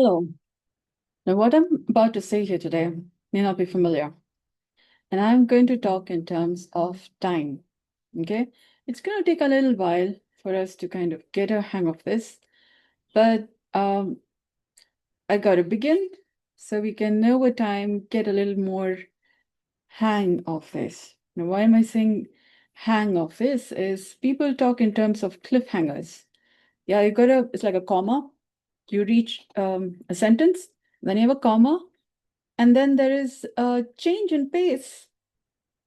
Hello. Now, what I'm about to say here today may not be familiar, and I'm going to talk in terms of time. Okay? It's going to take a little while for us to kind of get a hang of this, but I got to begin so we can over time get a little more hang of this. Now, why am I saying hang of this? Is people talk in terms of cliffhangers. Yeah, it's like a comma. You reach a sentence, then you have a comma, and then there is a change in pace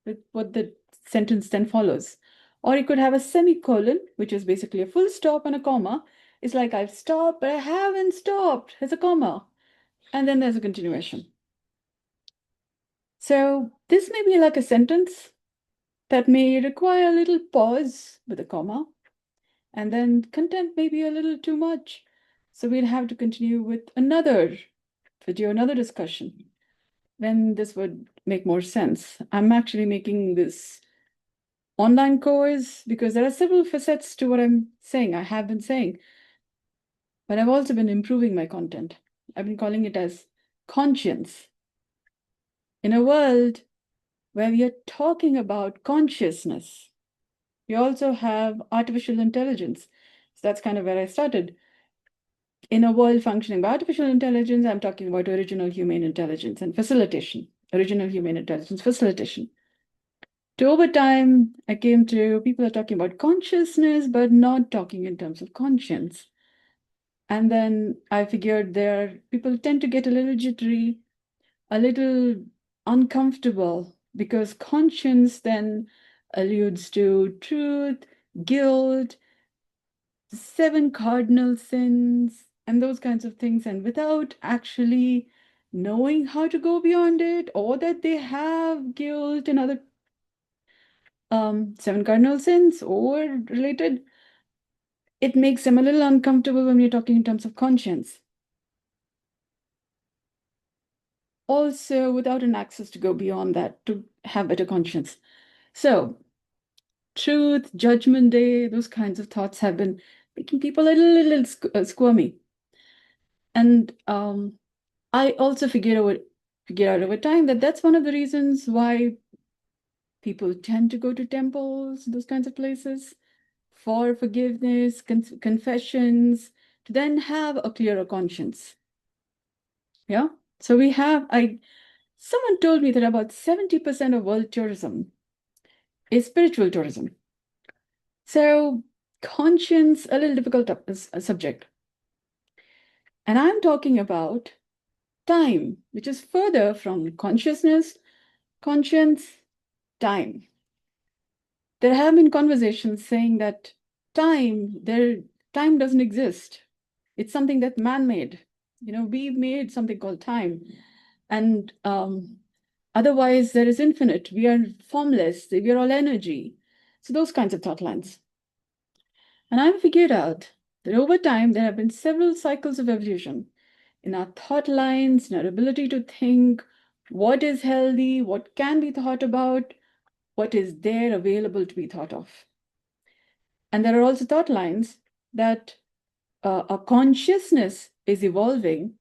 with what the sentence then follows. Or you could have a semicolon, which is basically a full stop and a comma. It's like I've stopped, but I haven't stopped. There's a comma. And then there's a continuation. So this may be like a sentence that may require a little pause with a comma. And then content may be a little too much. So we'll have to continue with another video, another discussion, when this would make more sense. I'm actually making this online course because there are several facets to what I'm saying, I have been saying, but I've also been improving my content. I've been calling it as conscience. In a world where we are talking about consciousness, we also have artificial intelligence. So that's kind of where I started. In a world functioning by artificial intelligence, I'm talking about original humane intelligence and facilitation, original humane intelligence facilitation. To over time, I came to people are talking about consciousness, but not talking in terms of conscience. And then I figured people tend to get a little jittery, a little uncomfortable, because conscience then alludes to truth, guilt, seven cardinal sins, and those kinds of things. And without actually knowing how to go beyond it, or that they have guilt and other seven cardinal sins or related, it makes them a little uncomfortable when we're talking in terms of conscience. Also, without an access to go beyond that, to have better conscience. So, truth, judgment day, those kinds of thoughts have been making people a little squirmy. And I also figured out over time that that's one of the reasons why people tend to go to temples, those kinds of places, for forgiveness, confessions, to then have a clearer conscience. Yeah. So someone told me that about 70% of world tourism is spiritual tourism. So conscience, a little difficult subject. And I'm talking about time, which is further from consciousness, conscience, time. There have been conversations saying that time doesn't exist. It's something that man-made. We've made something called time. And otherwise, there is infinite. We are formless. We are all energy. So those kinds of thought lines. And I've figured out that over time, there have been several cycles of evolution in our thought lines, in our ability to think, what is healthy, what can be thought about, what is there available to be thought of. And there are also thought lines that our consciousness is evolving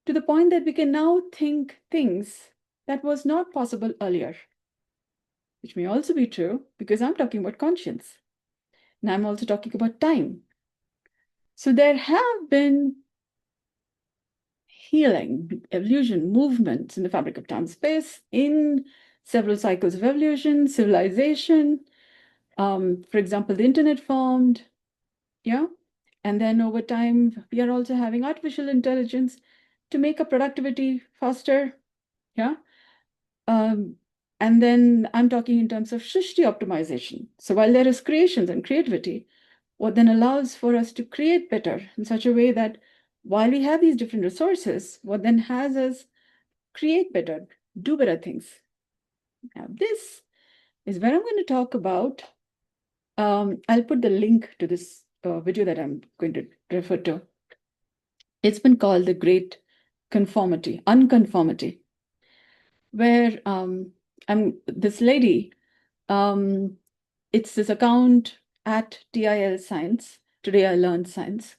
to the point that we can now think things that was not possible earlier, which may also be true because I'm talking about conscience. And I'm also talking about time. So there have been healing, evolution, movements in the fabric of time space in several cycles of evolution, civilization. For example, the internet formed, yeah. And then over time, we are also having artificial intelligence to make our productivity faster, yeah. Um, and then I'm talking in terms of Srishti optimization. So while there is creations and creativity, what then allows for us to create better in such a way that while we have these different resources, what then has us create better, do better things. Now, this is where I'm going to talk about. I'll put the link to this video that I'm going to refer to. It's been called the Great Conformity, Unconformity, where this lady, it's this account at TIL Science, Today I Learned Science.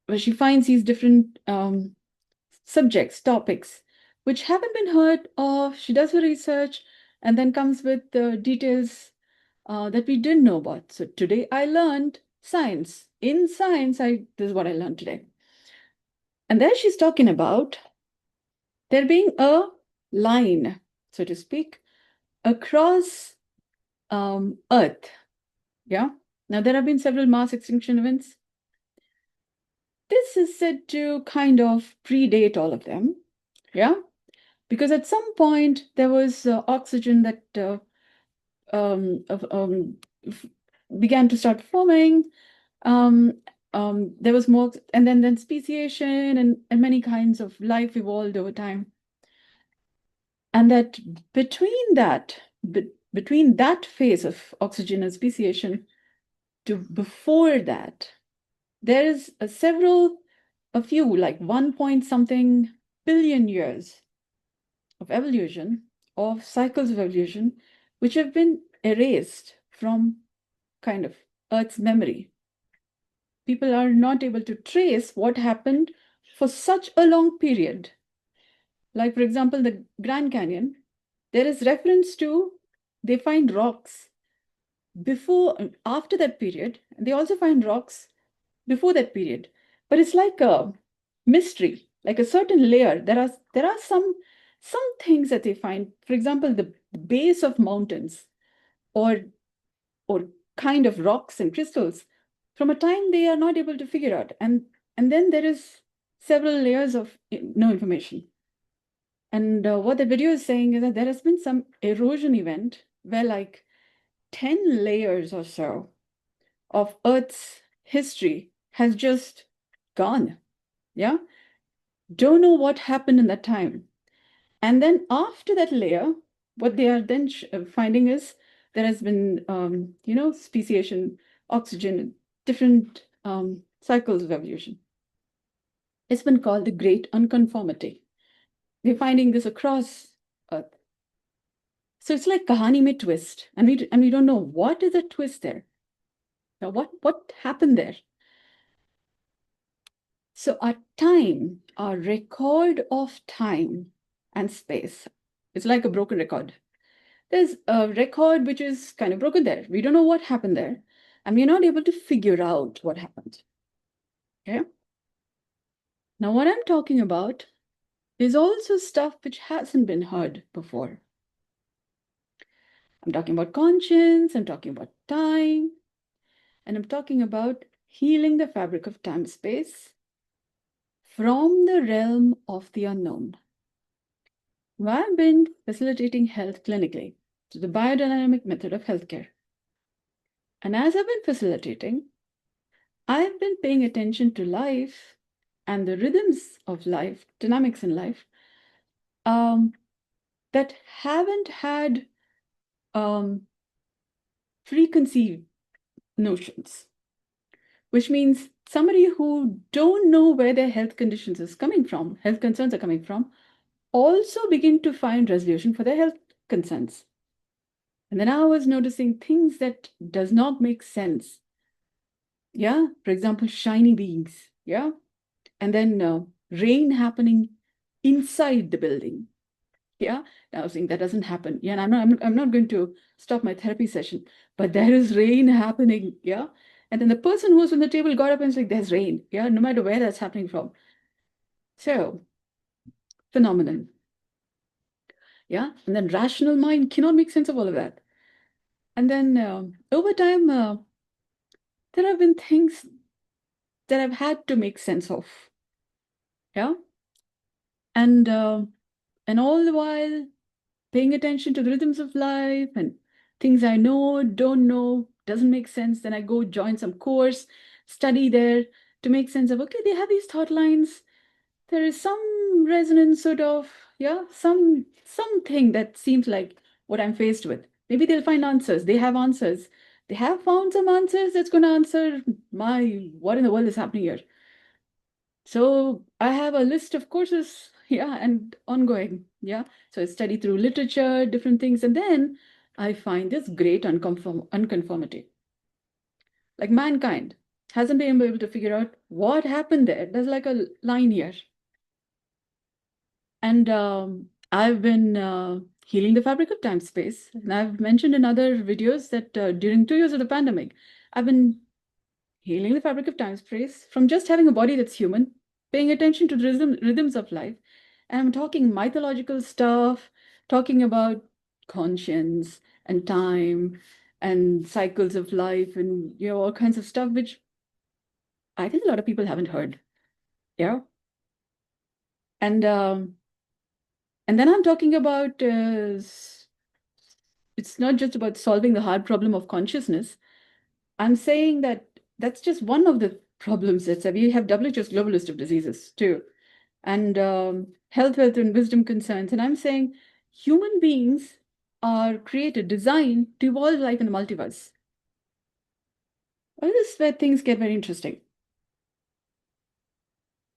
where she finds these different subjects, topics, which haven't been heard of. She does her research and then comes with the details that we didn't know about. So today I learned science. In science, this is what I learned today. And there she's talking about there being a line, so to speak, across Earth. Yeah. Now, there have been several mass extinction events. This is said to kind of predate all of them. Yeah. Because at some point there was oxygen that began to start forming. There was more, and then speciation and many kinds of life evolved over time. And that between that phase of oxygen and speciation to before that, there is a few, like 1 point something billion years of evolution, of cycles of evolution, which have been erased from kind of Earth's memory. People are not able to trace what happened for such a long period. Like, for example, the Grand Canyon, there is reference to, they find rocks after that period. They also find rocks before that period. But it's like a mystery, like a certain layer. There are some things that they find. For example, the base of mountains or kind of rocks and crystals from a time they are not able to figure out. And then there is several layers of no information. And what the video is saying is that there has been some erosion event where like 10 layers or so of Earth's history has just gone. Yeah. Don't know what happened in that time. And then after that layer, what they are then finding is there has been, speciation, oxygen, different cycles of evolution. It's been called the Great Unconformity. They're finding this across Earth. So it's like Kahani Mein twist, and we don't know what is the twist there. Now, what happened there? So our time, our record of time and space, it's like a broken record. There's a record which is kind of broken there. We don't know what happened there, and we're not able to figure out what happened. Okay. Now, what I'm talking about is also stuff which hasn't been heard before. I'm talking about conscience, I'm talking about time, and I'm talking about healing the fabric of time-space from the realm of the unknown. I've been facilitating health clinically, so the biodynamic method of healthcare. And as I've been facilitating, I've been paying attention to life and the rhythms of life, dynamics in life, that haven't had preconceived notions, which means somebody who don't know where their health conditions is coming from, health concerns are coming from, also begin to find resolution for their health concerns. And then I was noticing things that does not make sense. Yeah, for example, shiny beings. Yeah, and then rain happening inside the building. Yeah, I was saying that doesn't happen. Yeah, and I'm not going to stop my therapy session, but there is rain happening. Yeah, and then the person who was on the table got up and was like, "There's rain." Yeah, no matter where that's happening from. So, phenomenon. Yeah, and then rational mind cannot make sense of all of that. And then over time, there have been things that I've had to make sense of. Yeah, and all the while paying attention to the rhythms of life and things I know, don't know, doesn't make sense. Then I go join some course, study there to make sense of, okay, they have these thought lines. There is some resonance sort of, yeah, something that seems like what I'm faced with. Maybe they'll find answers. They have answers. They have found some answers that's going to answer what in the world is happening here. So I have a list of courses, yeah, and ongoing, yeah. So I study through literature, different things, and then I find this great unconformity. Like mankind. hasn't been able to figure out what happened there. There's like a line here. And I've been healing the fabric of time space. And I've mentioned in other videos that during 2 years of the pandemic, I've been healing the fabric of time space from just having a body that's human, paying attention to the rhythms of life. And I'm talking mythological stuff, talking about conscience and time and cycles of life and all kinds of stuff, which I think a lot of people haven't heard. Yeah. And then I'm talking about it's not just about solving the hard problem of consciousness. I'm saying that that's just one of the problems that we have WHO's global list of diseases too, and health, wealth, and wisdom concerns. And I'm saying human beings are created, designed to evolve life in the multiverse. Well, this is where things get very interesting.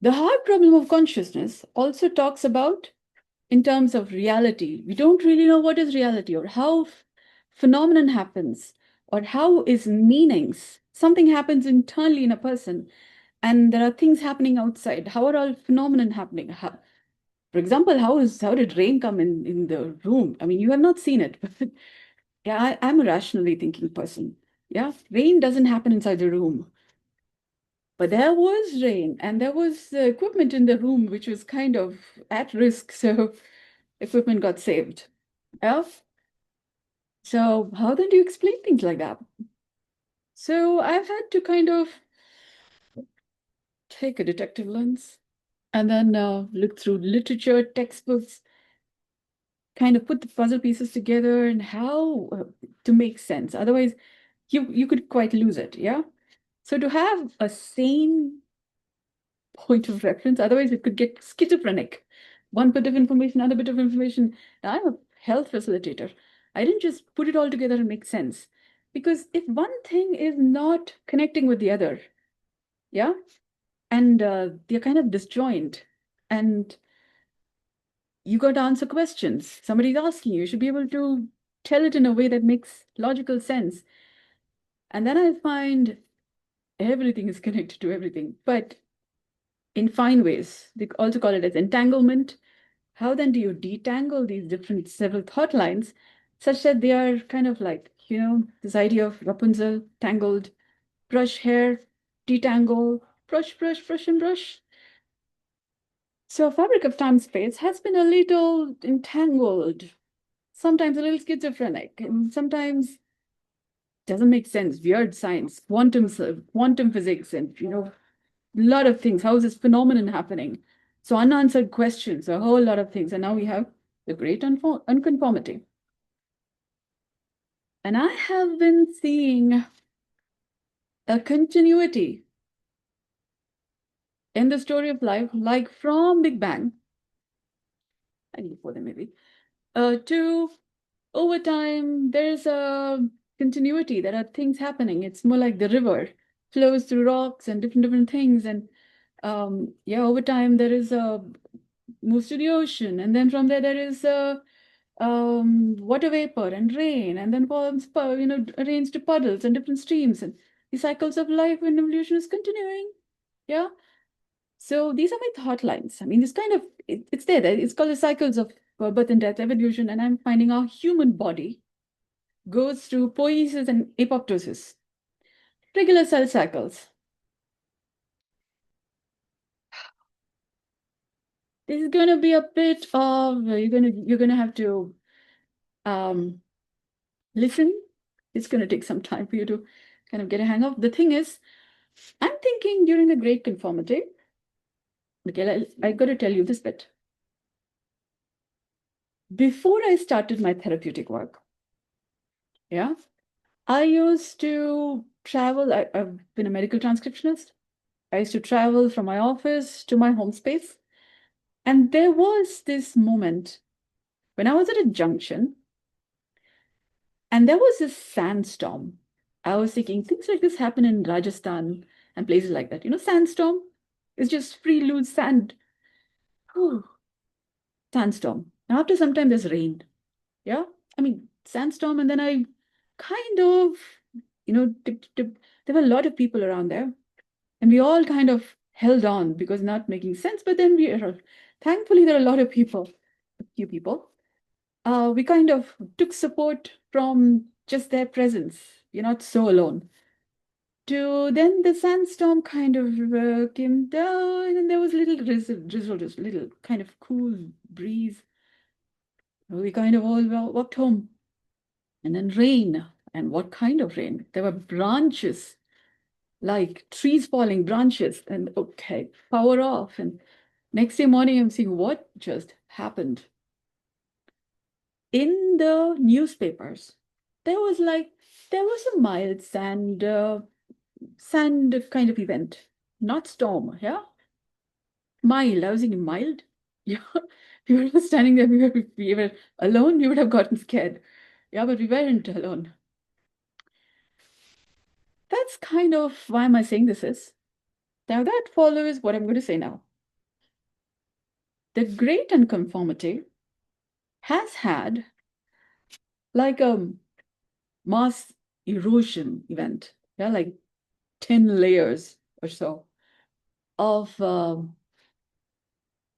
The hard problem of consciousness also talks about in terms of reality. We don't really know what is reality or how phenomenon happens or how is meanings. Something happens internally in a person and there are things happening outside. How are all phenomenon happening? For example, how did rain come in the room? I mean, you have not seen it, but yeah, I'm a rationally thinking person. Yeah, rain doesn't happen inside the room. But there was rain and there was equipment in the room which was kind of at risk. So equipment got saved. Yeah. So how then do you explain things like that? So I've had to kind of take a detective lens and then look through literature, textbooks, kind of put the puzzle pieces together and how to make sense. Otherwise, you could quite lose it. Yeah. So to have a sane point of reference. Otherwise, it could get schizophrenic. One bit of information, another bit of information. Now, I'm a health facilitator. I didn't just put it all together and make sense. Because if one thing is not connecting with the other, yeah, and they're kind of disjoint, and you got to answer questions. Somebody's asking you, you should be able to tell it in a way that makes logical sense. And then I find everything is connected to everything, but in fine ways. They also call it as entanglement. How then do you detangle these different several thought lines such that they are kind of like, this idea of Rapunzel, tangled, brush hair, detangle, brush, brush, brush, and brush. So fabric of time space has been a little entangled, sometimes a little schizophrenic, and sometimes doesn't make sense. Weird science, quantum physics, and a lot of things. How is this phenomenon happening? So unanswered questions, a whole lot of things. And now we have the great unconformity. And I have been seeing a continuity in the story of life, like from Big Bang, I need for them maybe, to over time, there's a continuity. There are things happening. It's more like the river flows through rocks and different things. And yeah, over time, there is a moves to the ocean. And then from there, there is a water vapor and rain, and then forms, rains to puddles and different streams, and the cycles of life and evolution is continuing. Yeah. So these are my thought lines. I mean, it's kind of it's there. It's called the cycles of birth and death, evolution, and I'm finding our human body goes through poiesis and apoptosis, regular cell cycles. This is going to be a bit of you're gonna have to um, listen. It's going to take some time for you to kind of get a hang of. The thing is, I'm thinking during the Great Conformity. Okay, I got to tell you this bit. Before I started my therapeutic work, yeah, I used to travel. I've been a medical transcriptionist. I used to travel from my office to my home space. And there was this moment when I was at a junction and there was this sandstorm. I was thinking things like this happen in Rajasthan and places like that. Sandstorm is just free loose sand. Whew. Sandstorm. And after some time, there's rain. Yeah. I mean, sandstorm. And then I kind of, there were a lot of people around there. And we all kind of held on because not making sense. But then thankfully, there are a lot of people, a few people. We kind of took support from just their presence. You're not so alone. To then the sandstorm kind of came down, and there was a little drizzle, just little kind of cool breeze. We kind of all walked home. And then rain. And what kind of rain? There were branches, like trees falling, branches. And okay, power off. And next day morning, I'm seeing what just happened. In the newspapers, there was a mild sand kind of event, not storm, yeah? Mild. I was thinking mild. Yeah. We were standing there, we were alone, we would have gotten scared. Yeah, but we weren't alone. That's kind of why am I saying this is. Now that follows what I'm going to say now. The great unconformity has had like a mass erosion event, yeah, like 10 layers or so of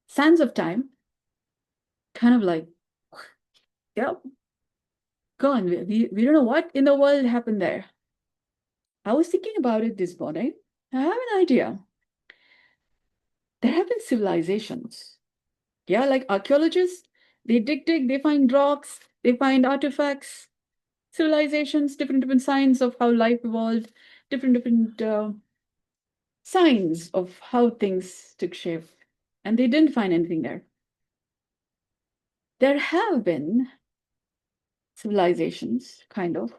sands of time, kind of like, yeah, gone. We don't know what in the world happened there. I was thinking about it this morning. I have an idea. There have been civilizations. Yeah, like archaeologists, they dig, they find rocks, they find artifacts, civilizations, different signs of how life evolved, different signs of how things took shape. And they didn't find anything there. There have been civilizations, kind of.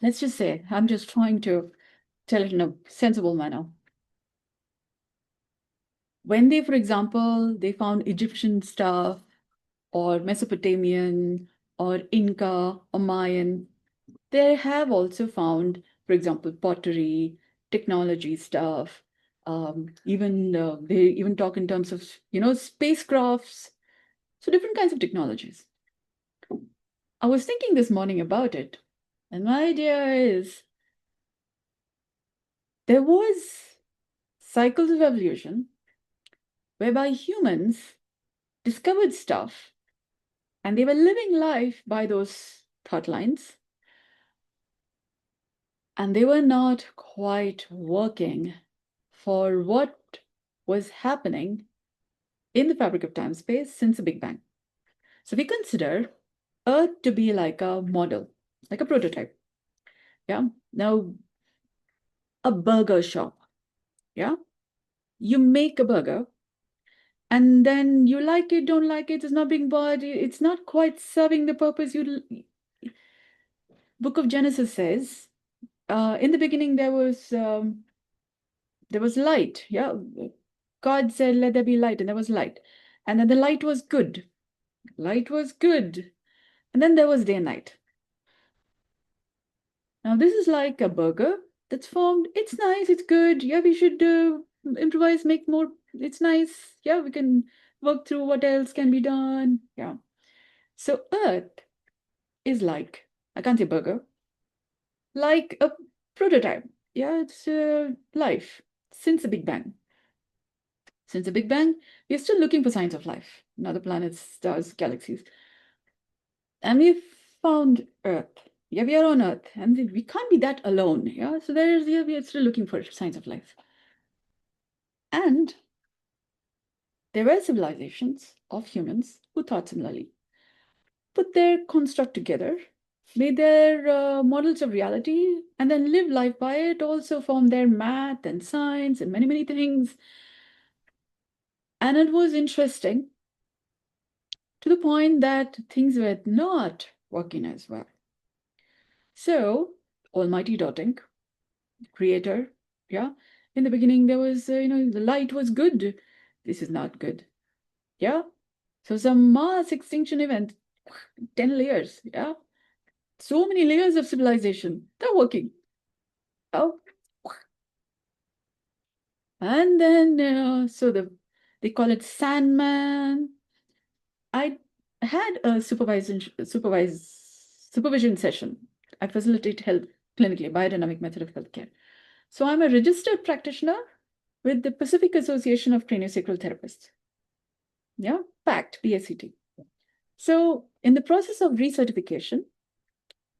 Let's just say, I'm just trying to tell it in a sensible manner. When they, for example, they found Egyptian stuff or Mesopotamian or Inca or Mayan, they have also found, for example, pottery, technology stuff. Even they even talk in terms of, spacecrafts. So different kinds of technologies. I was thinking this morning about it, and my idea is there was cycles of evolution whereby humans discovered stuff and they were living life by those thought lines, and they were not quite working for what was happening in the fabric of time space since the Big Bang. So we consider Earth to be like a model, like a prototype. Yeah. Now, a burger shop. Yeah. You make a burger and then you like it, don't like it, it's not being bought, it's not quite serving the purpose. Book of Genesis says, in the beginning there was light. Yeah. God said, let there be light, and there was light. And then the light was good. Light was good. And then there was day and night. Now, this is like a burger that's formed. It's nice, it's good. Yeah, we should improvise, make more. It's nice. Yeah, we can work through what else can be done. Yeah. So, Earth is like, I can't say burger, like a prototype. Yeah, it's life since the Big Bang. Since the Big Bang, we're still looking for signs of life in other planets, stars, galaxies. And we've found Earth. Yeah, we are on Earth, and we can't be that alone. Yeah, so yeah, we are still looking for signs of life. And there were civilizations of humans who thought similarly, put their construct together, made their models of reality, and then lived life by it. Also formed their math and science and many things. And it was interesting to the point that things were not working as well. So, Almighty Inc., creator, yeah, in the beginning there was, the light was good. This is not good. Yeah. So some mass extinction event, 10 layers. Yeah. So many layers of civilization. They're working. Oh. And then, they call it Sandman. I had a supervision session. I facilitate health clinically, biodynamic method of healthcare. So I'm a registered practitioner with the Pacific Association of Craniosacral Therapists. Yeah, PACT, PACT. So in the process of recertification,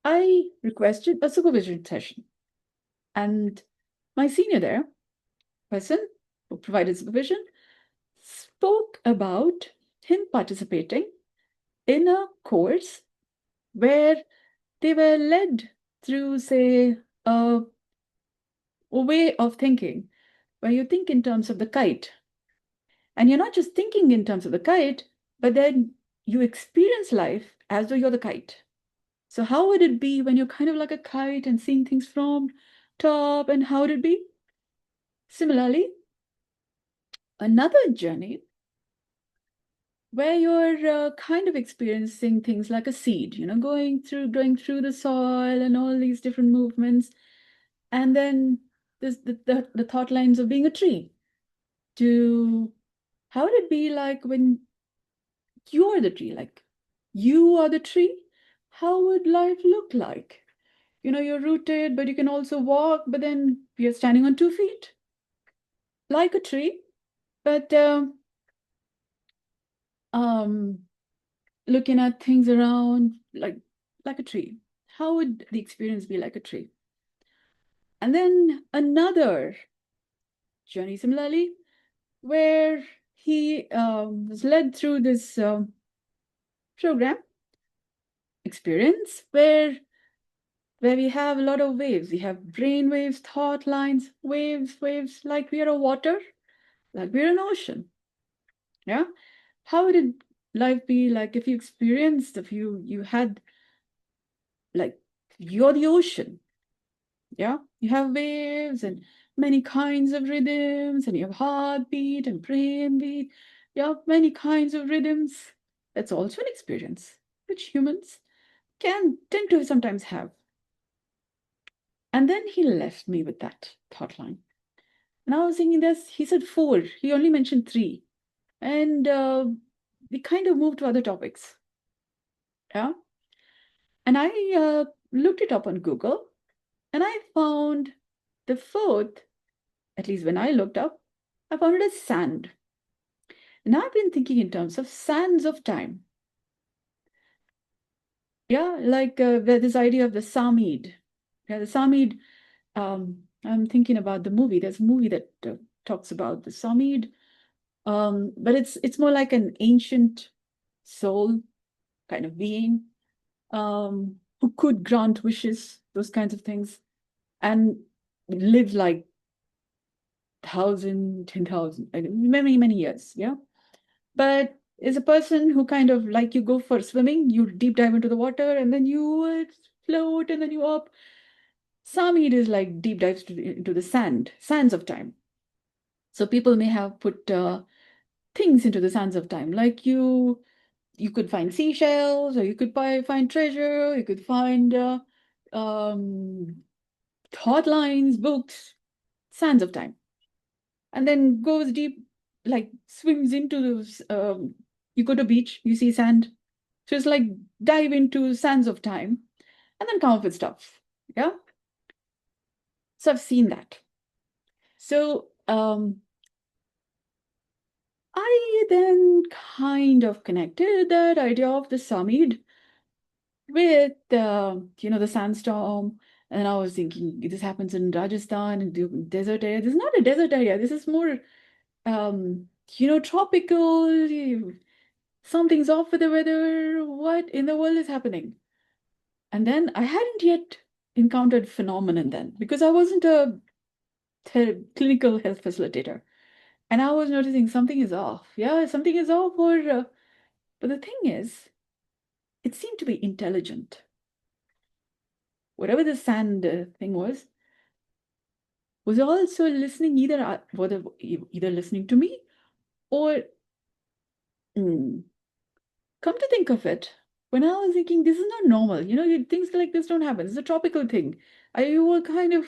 I requested a supervision session. And my senior there, person who provided supervision, spoke about him participating in a course where they were led through, say, a way of thinking where you think in terms of the kite. And you're not just thinking in terms of the kite, but then you experience life as though you're the kite. So how would it be when you're kind of like a kite and seeing things from top, and how would it be? Similarly, another journey where you're kind of experiencing things like a seed, going through the soil and all these different movements. And then there's the thought lines of being a tree. How would it be like when you're the tree, like you are the tree? How would life look like? You're rooted, but you can also walk, but then you're standing on 2 feet, like a tree, but um, looking at things around like a tree. How would the experience be like a tree? And then another journey, similarly, where he was led through this program experience where we have a lot of waves. We have brain waves, thought lines, waves, like we are a water, like we're an ocean. Yeah. How would life be like if you experienced, if you had, like, you're the ocean. Yeah. You have waves and many kinds of rhythms, and you have heartbeat and brain beat. You have many kinds of rhythms. That's also an experience which humans can tend to sometimes have. And then he left me with that thought line. And I was thinking this, he said 4, he only mentioned 3. And we kind of moved to other topics. Yeah. And I looked it up on Google, and I found the 4th, at least when I looked up, I found it as sand. And I've been thinking in terms of sands of time. Yeah, like this idea of the Samid. Yeah, the Samid. I'm thinking about the movie. There's a movie that talks about the Samid, but it's more like an ancient soul kind of being who could grant wishes, those kinds of things, and live like 1,000, 10,000, many years. Yeah, but is a person who kind of, like, you go for swimming, you deep dive into the water, and then you float, and then you up. Samid is like deep dives into the sands of time. So people may have put things into the sands of time, like you could find seashells, or you could find treasure, you could find um, thought lines, books, sands of time, and then goes deep, like swims into those. You go to beach, you see sand, so it's like dive into sands of time, and then come up with stuff. Yeah, so I've seen that. So I then kind of connected that idea of the Samid with the sandstorm, and I was thinking this happens in Rajasthan, in the desert area. This is not a desert area. This is more tropical. Something's off with the weather. What in the world is happening? And then I hadn't yet encountered phenomenon then, because I wasn't a clinical health facilitator, and I was noticing something is off. Yeah, something is off. But the thing is, it seemed to be intelligent. Whatever the sand thing was also listening, either listening to me, or mm, come to think of it, when I was thinking this is not normal, things like this don't happen. It's a tropical thing. You were kind of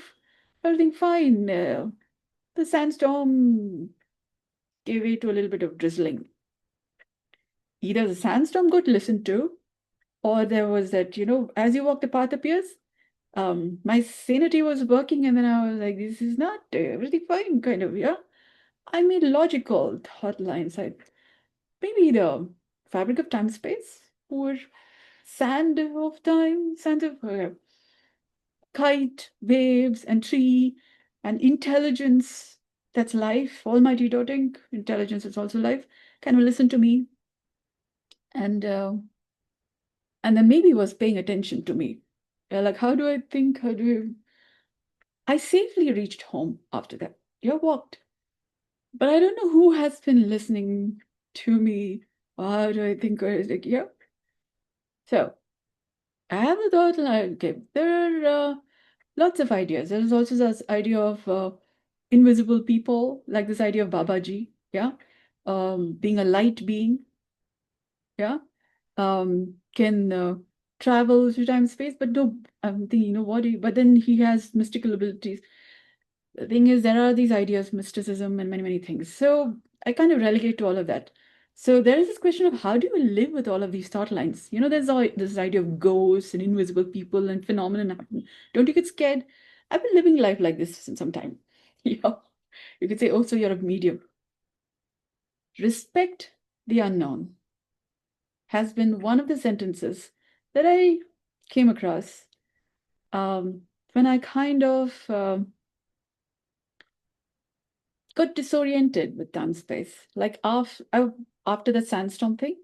everything fine. The sandstorm gave way to a little bit of drizzling. Either the sandstorm got listened to, or there was that, as you walk, the path appears. My sanity was working, and then I was like, this is not everything fine, kind of, yeah. I made logical thought lines. Maybe the fabric of time space, or sand of time, sand of kite, waves, and tree, and intelligence. That's life. Almighty dotting. Intelligence is also life. Can you listen to me? And then maybe was paying attention to me. Yeah, like how do I think? How do I safely reached home after that. Yeah, walked. But I don't know who has been listening to me. How do I think? Or is like, yeah. So I have a thought like, okay, there are lots of ideas. There's also this idea of invisible people, like this idea of Babaji, yeah, being a light being, yeah, can travel through time space, but no, I'm thinking, what? But then he has mystical abilities. The thing is, there are these ideas, mysticism, and many, many things. So I kind of relegate to all of that. So there is this question of how do you live with all of these thought lines? There's all this idea of ghosts and invisible people and phenomenon happen. Don't you get scared? I've been living life like this since some time. Yeah. You could say, oh, so you're a medium. Respect the unknown has been one of the sentences that I came across when I kind of got disoriented with time space. Like after the sandstorm thing,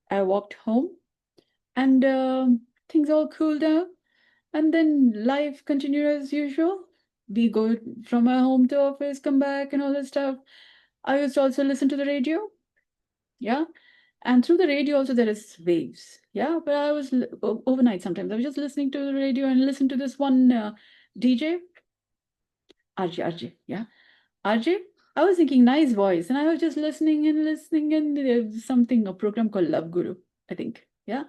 I walked home and things all cooled down. And then life continued as usual. We go from our home to office, come back, and all that stuff. I used to also listen to the radio. Yeah. And through the radio, also, there is waves. Yeah. But I was overnight sometimes. I was just listening to the radio and listen to this one DJ, RJ. Yeah. RJ, I was thinking nice voice, and I was just listening and listening, and there's something, a program called Love Guru, I think. Yeah.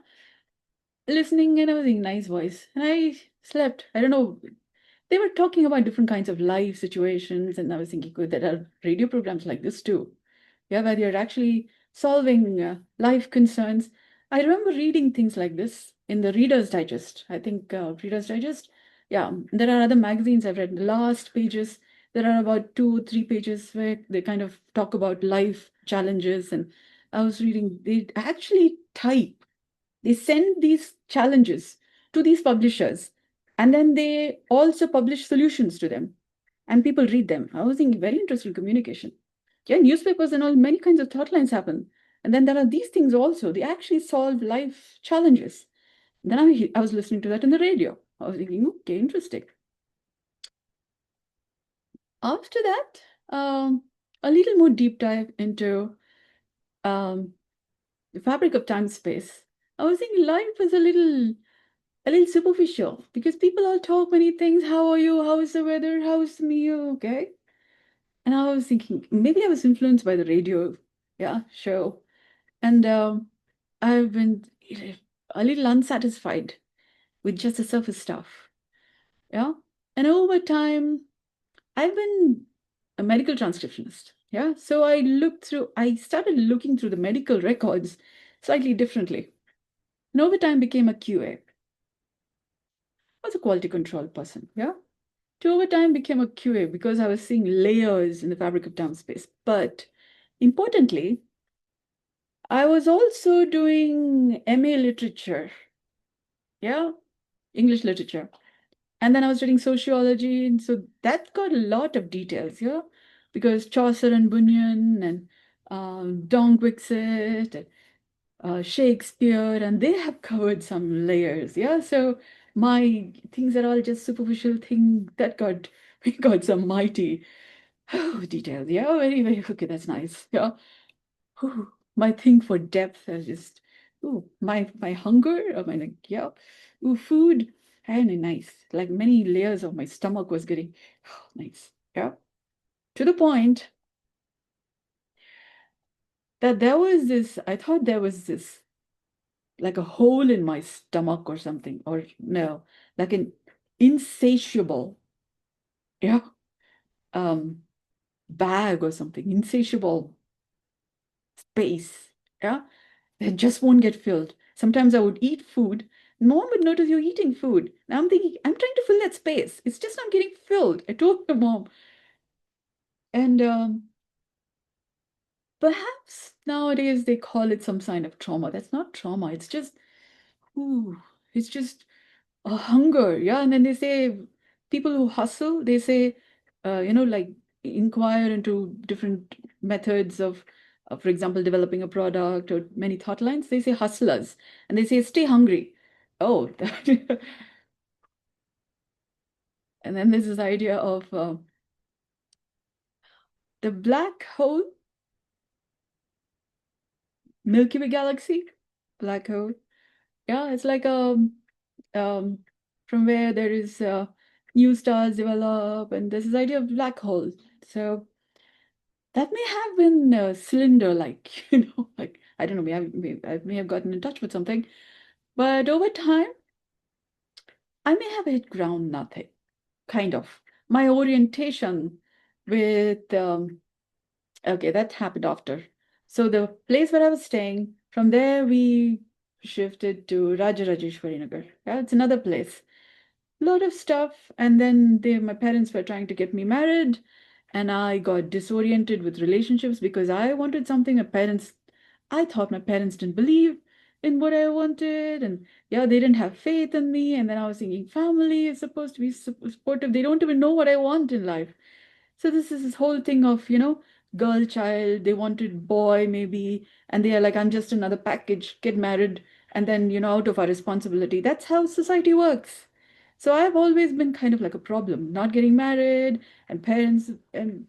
Listening and I was thinking nice voice. And I slept. I don't know. They were talking about different kinds of life situations, and I was thinking, good, there are radio programs like this too. Yeah, where you're actually solving life concerns. I remember reading things like this in the Reader's Digest. I think Reader's Digest. Yeah, there are other magazines I've read. The last pages, there are about 2 or 3 pages where they kind of talk about life challenges. And I was reading, they actually type, they send these challenges to these publishers, and then they also publish solutions to them, and people read them. I was thinking, very interesting communication. Yeah, newspapers and all, many kinds of thought lines happen. And then there are these things also. They actually solve life challenges. Then I was listening to that in the radio. I was thinking, okay, interesting. After that, a little more deep dive into um, the fabric of time space. I was thinking life is a little superficial because people all talk many things. How are you? How is the weather? How's the meal? Okay. And I was thinking, maybe I was influenced by the radio, yeah, show. And I've been a little unsatisfied with just the surface stuff. Yeah. And over time, I've been a medical transcriptionist. Yeah. So I started looking through the medical records slightly differently. And over time became a QA. I was a quality control person. Yeah. To over time became a QA because I was seeing layers in the fabric of time space. But importantly, I was also doing MA literature. Yeah. English literature. And then I was studying sociology, and so that got a lot of details, yeah, because Chaucer and Bunyan and Don Quixote and Shakespeare, and they have covered some layers, yeah. So my things are all just superficial thing that got we got some mighty details, yeah. Very, very okay. That's nice, yeah. Whew, my thing for depth is just, my hunger, my like, yeah, food, and nice. Like many layers of my stomach was getting nice, yeah. To the point that I thought there was this like a hole in my stomach or something, or no, like an insatiable, yeah, um, bag or something, insatiable space, yeah, that just won't get filled. Sometimes I would eat food Mom would notice you're eating food. Now I'm thinking, I'm trying to fill that space. It's just not getting filled. I told my mom. And perhaps nowadays they call it some sign of trauma. That's not trauma. Ooh, it's just a hunger. Yeah. And then they say people who hustle, they say, like inquire into different methods of, for example, developing a product or many thought lines. They say hustlers and they say stay hungry. Oh, and then there's this idea of the black hole, Milky Way galaxy, black hole. Yeah, it's like um, from where there is new stars develop, and there's this idea of black hole. So that may have been cylinder-like, like I don't know, I may have gotten in touch with something, but over time, I may have hit ground nothing, kind of. My orientation with okay, that happened after. So the place where I was staying, from there we shifted to Rajarajeshwari Nagar. Yeah, it's another place. A lot of stuff. And then my parents were trying to get me married, and I got disoriented with relationships because I wanted something I thought my parents didn't believe in what I wanted. And yeah, they didn't have faith in me. And then I was thinking family is supposed to be supportive. They don't even know what I want in life. So this is this whole thing of, girl child, they wanted boy maybe, and they are like, I'm just another package, get married, and then, out of our responsibility. That's how society works. So I've always been kind of like a problem, not getting married, and parents, and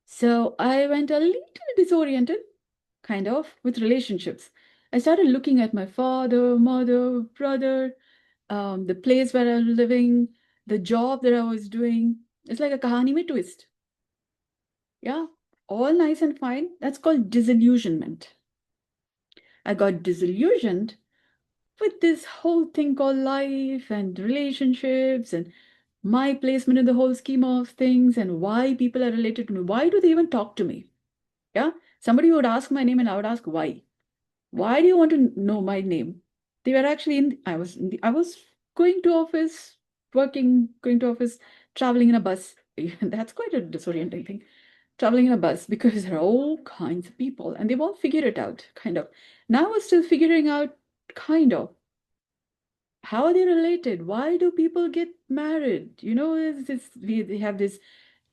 so I went a little disoriented, kind of, with relationships. I started looking at my father, mother, brother, the place where I was living, the job that I was doing. It's like a kahani mein twist. Yeah, all nice and fine. That's called disillusionment. I got disillusioned with this whole thing called life and relationships and my placement in the whole scheme of things and why people are related to me. Why do they even talk to me? Yeah, somebody would ask my name and I would ask why. Why do you want to know my name? They were actually I was going to office, working, going to office, traveling in a bus. That's quite a disorienting thing. Traveling in a bus because there are all kinds of people and they've all figured it out, kind of. Now we're still figuring out, kind of, how are they related? Why do people get married? They have this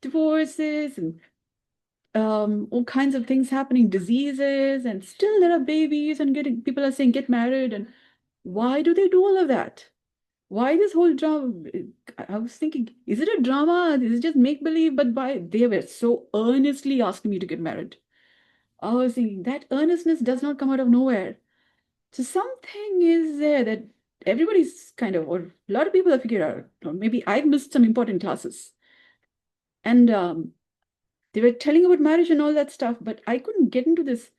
divorces and all kinds of things happening, diseases, and still there are babies and getting people are saying get married. And why do they do all of that? Why this whole drama? I was thinking, is it a drama? Is it just make believe? But they were so earnestly asking me to get married. I was thinking that earnestness does not come out of nowhere. So something is there that everybody's kind of, or a lot of people have figured out, or maybe I missed some important classes. And they were telling about marriage and all that stuff, but I couldn't get into this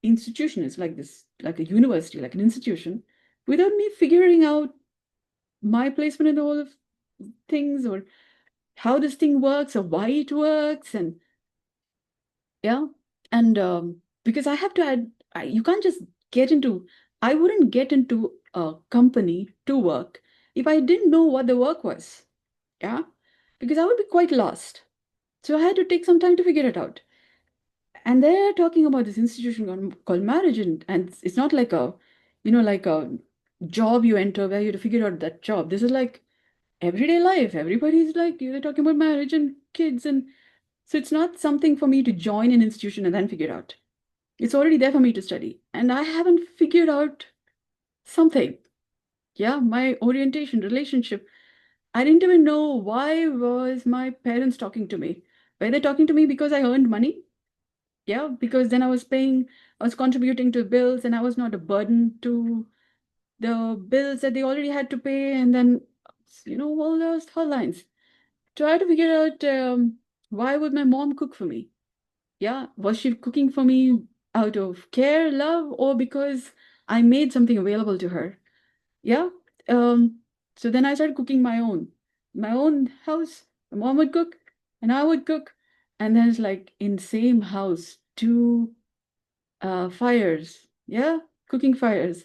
institution. It's like this, like a university, like an institution, without me figuring out my placement in the whole of things or how this thing works or why it works. And yeah. And because I have to add, you can't just get into, I wouldn't get into a company to work if I didn't know what the work was. Yeah. Because I would be quite lost. So I had to take some time to figure it out. And they're talking about this institution called marriage. And it's not like like a job you enter where you have to figure out that job. This is like everyday life. Everybody's like, they're talking about marriage and kids. And so it's not something for me to join an institution and then figure out. It's already there for me to study. And I haven't figured out something. Yeah, my orientation, relationship. I didn't even know why was my parents talking to me. Were they talking to me because I earned money? Yeah, because then I was contributing to bills and I was not a burden to the bills that they already had to pay. And then, all those thought lines. Try to figure out why would my mom cook for me? Yeah, was she cooking for me out of care, love, or because I made something available to her? Yeah. Um, so then I started cooking my own house. My mom would cook and I would cook. And then it's like in same house, two fires. Yeah, cooking fires.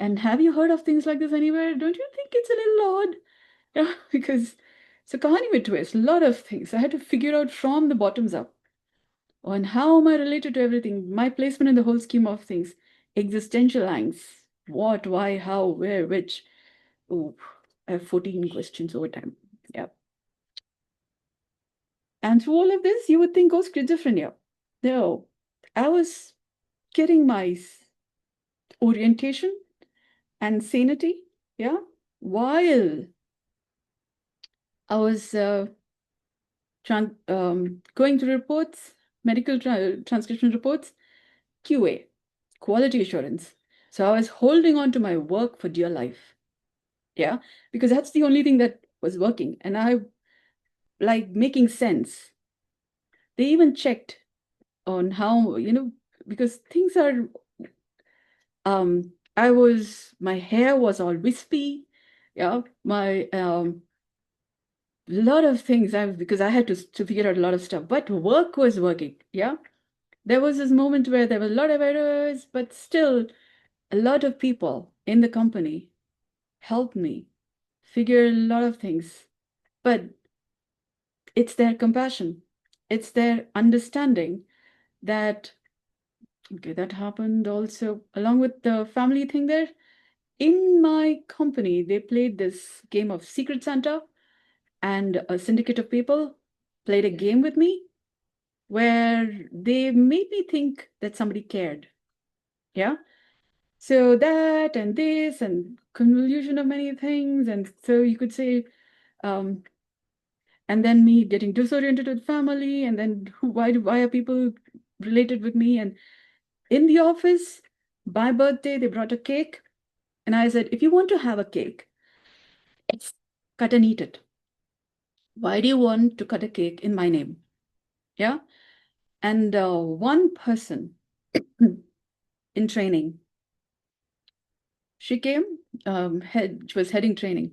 And have you heard of things like this anywhere? Don't you think it's a little odd? Yeah, because it's a kahani with twist, a lot of things. I had to figure out from the bottoms up on how am I related to everything, my placement in the whole scheme of things, existential angst, what, why, how, where, which. Oh, I have 14 questions over time. Yeah. And through all of this, you would think, oh, schizophrenia. No, I was getting my orientation and sanity, yeah, while I was going through reports, medical transcription reports, QA, quality assurance. So I was holding on to my work for dear life, yeah, because that's the only thing that was working. And I like making sense. They even checked on how, because things are, my hair was all wispy, yeah, my lot of things because I had to figure out a lot of stuff, but work was working. Yeah. There was this moment where there were a lot of errors, but still a lot of people in the company helped me figure a lot of things. But it's their compassion, it's their understanding that, okay, that happened also along with the family thing there. In my company, they played this game of Secret Santa, and a syndicate of people played a game with me where they made me think that somebody cared. Yeah. So that and this and convolution of many things. And so you could say, um, and then me getting disoriented with family, and then why are people related with me? And in the office, my birthday, they brought a cake. And I said, if you want to have a cake, it's cut and eat it. Why do you want to cut a cake in my name? Yeah. And one person in training, she came, she was heading training.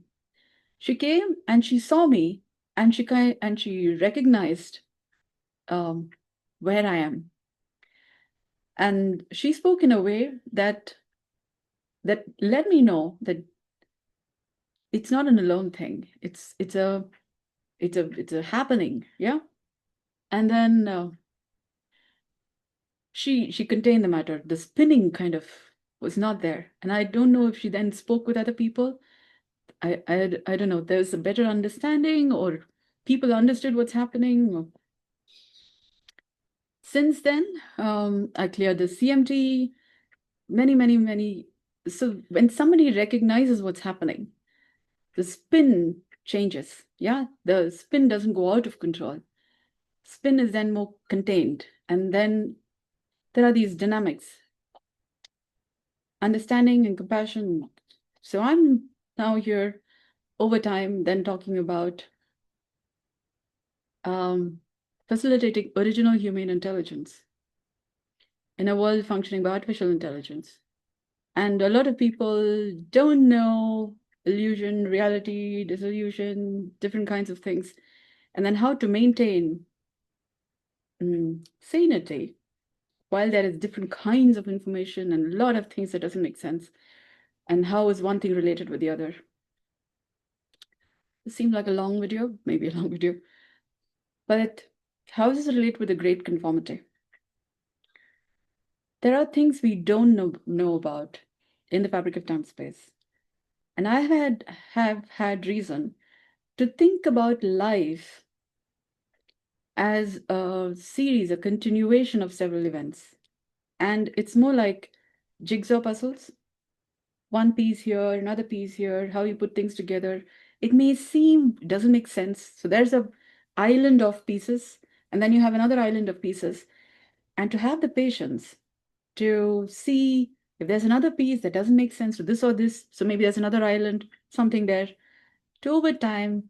She came and she saw me, and she recognized um, where I am, and she spoke in a way that let me know that it's not an alone thing. It's a happening, yeah. And then she contained the matter. The spinning kind of was not there, and I don't know if she then spoke with other people. I don't know. There's a better understanding, or people understood what's happening. Since then, I cleared the CMT, many, many, many. So when somebody recognizes what's happening, the spin changes. Yeah, the spin doesn't go out of control. Spin is then more contained. And then there are these dynamics, understanding and compassion. So I'm now here over time, then talking about um, facilitating original human intelligence in a world functioning by artificial intelligence. And a lot of people don't know illusion, reality, disillusion, different kinds of things, and then how to maintain sanity while there is different kinds of information and a lot of things that doesn't make sense. And how is one thing related with the other? It seemed like a long video, maybe a long video, but how does it relate with the great conformity? There are things we don't know about in the fabric of time space. And I have had reason to think about life as a series, a continuation of several events. And it's more like jigsaw puzzles, one piece here, another piece here, how you put things together. It may seem doesn't make sense. So there's a island of pieces, and then you have another island of pieces. And to have the patience to see if there's another piece that doesn't make sense to this or this, so maybe there's another island, something there, to over time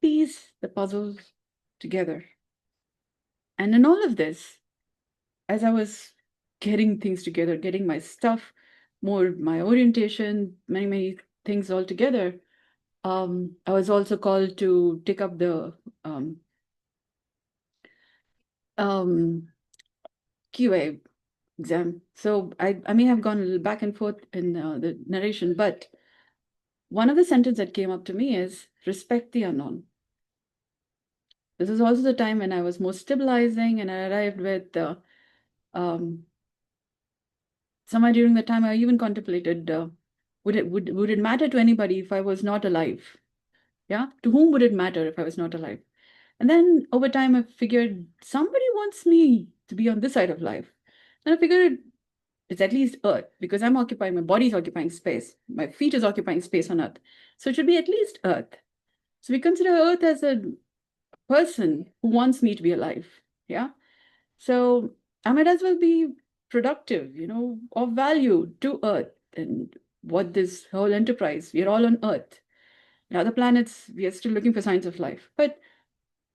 piece the puzzles together. And in all of this, as I was getting things together, getting my stuff, more my orientation, many, many things all together, I was also called to take up the um, QA, exam. So I may have gone a little back and forth in the narration, but one of the sentences that came up to me is respect the unknown. This is also the time when I was most stabilizing, and I arrived with um, somewhere during the time I even contemplated, would it matter to anybody if I was not alive? Yeah, to whom would it matter if I was not alive? And then over time, I figured somebody wants me to be on this side of life. And I figured it's at least Earth, because I'm occupying, my body's occupying space, my feet is occupying space on Earth. So it should be at least Earth. So we consider Earth as a person who wants me to be alive. Yeah. So I might as well be productive, of value to Earth and what this whole enterprise, we're all on Earth. In other planets, we are still looking for signs of life. But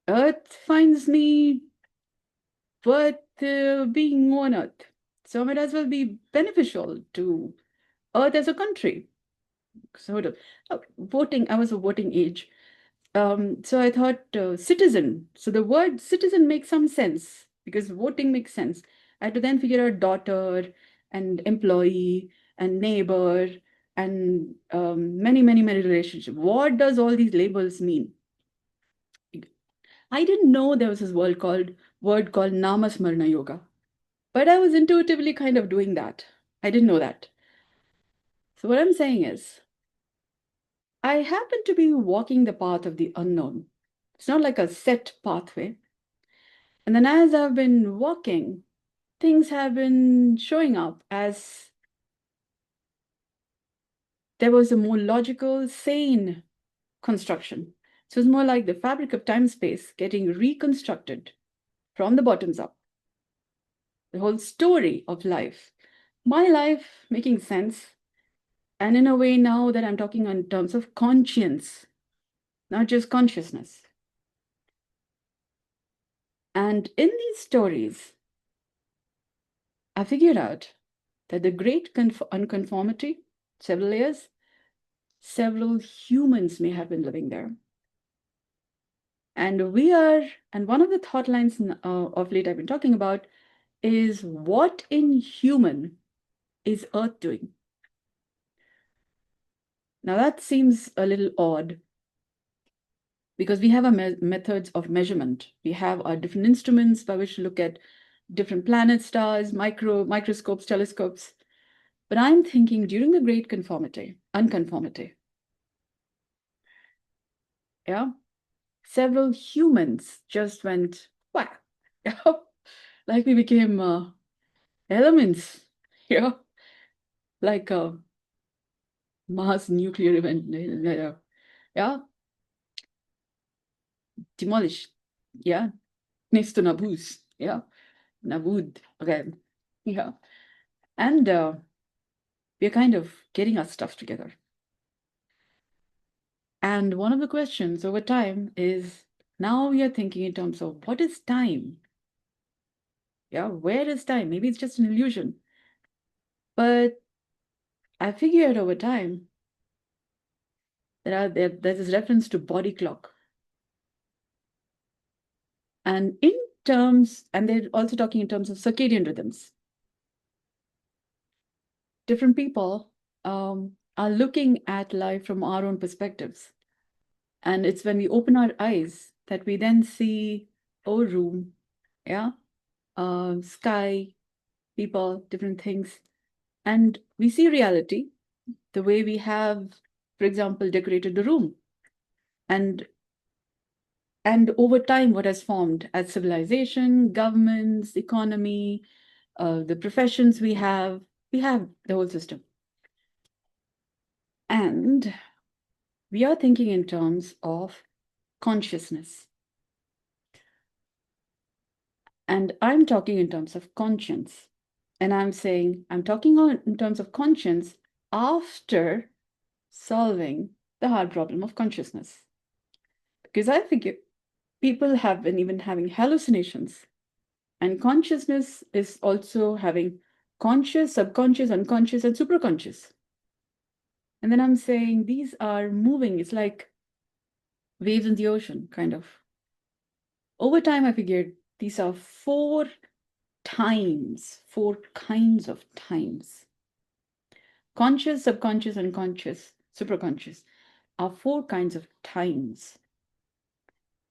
Earth finds me worth being on Earth. So it might as well be beneficial to Earth as a country. Sort of. Voting, I was a voting age. So I thought citizen. So the word citizen makes some sense because voting makes sense. I had to then figure out daughter and employee and neighbor and many, many, many relationships. What does all these labels mean? I didn't know there was this word called Namasmarana Yoga, but I was intuitively kind of doing that. I didn't know that. So what I'm saying is, I happen to be walking the path of the unknown. It's not like a set pathway. And then as I've been walking, things have been showing up as there was a more logical, sane construction. So it's more like the fabric of time space getting reconstructed from the bottoms up. The whole story of life, my life making sense. And in a way, now that I'm talking in terms of conscience, not just consciousness. And in these stories, I figured out that the great unconformity, several layers, several humans may have been living there. And one of the thought lines of late I've been talking about is what in human is Earth doing? Now that seems a little odd because we have our methods of measurement. We have our different instruments by which to look at different planets, stars, microscopes, telescopes. But I'm thinking during the great unconformity, yeah, several humans just went, whack, like we became elements, yeah, like a mass nuclear event, yeah, demolished, yeah, next to Naboo's, yeah, Nabood again, yeah, and we're kind of getting our stuff together. And one of the questions over time is now we are thinking in terms of what is time? Yeah, where is time? Maybe it's just an illusion. But I figured over time there's this reference to body clock. And they're also talking in terms of circadian rhythms. Different people are looking at life from our own perspectives. And it's when we open our eyes that we then see our room, yeah, sky, people, different things. And we see reality the way we have, for example, decorated the room. And over time, what has formed as civilization, governments, economy, the professions we have the whole system. And we are thinking in terms of consciousness. And I'm talking in terms of conscience. And I'm saying, I'm talking in terms of conscience after solving the hard problem of consciousness. Because I figure people have been even having hallucinations. And consciousness is also having conscious, subconscious, unconscious, and superconscious. And then I'm saying these are moving. It's like waves in the ocean, kind of. Over time, I figured these are 4 times, 4 kinds of times. Conscious, subconscious, unconscious, superconscious are 4 kinds of times.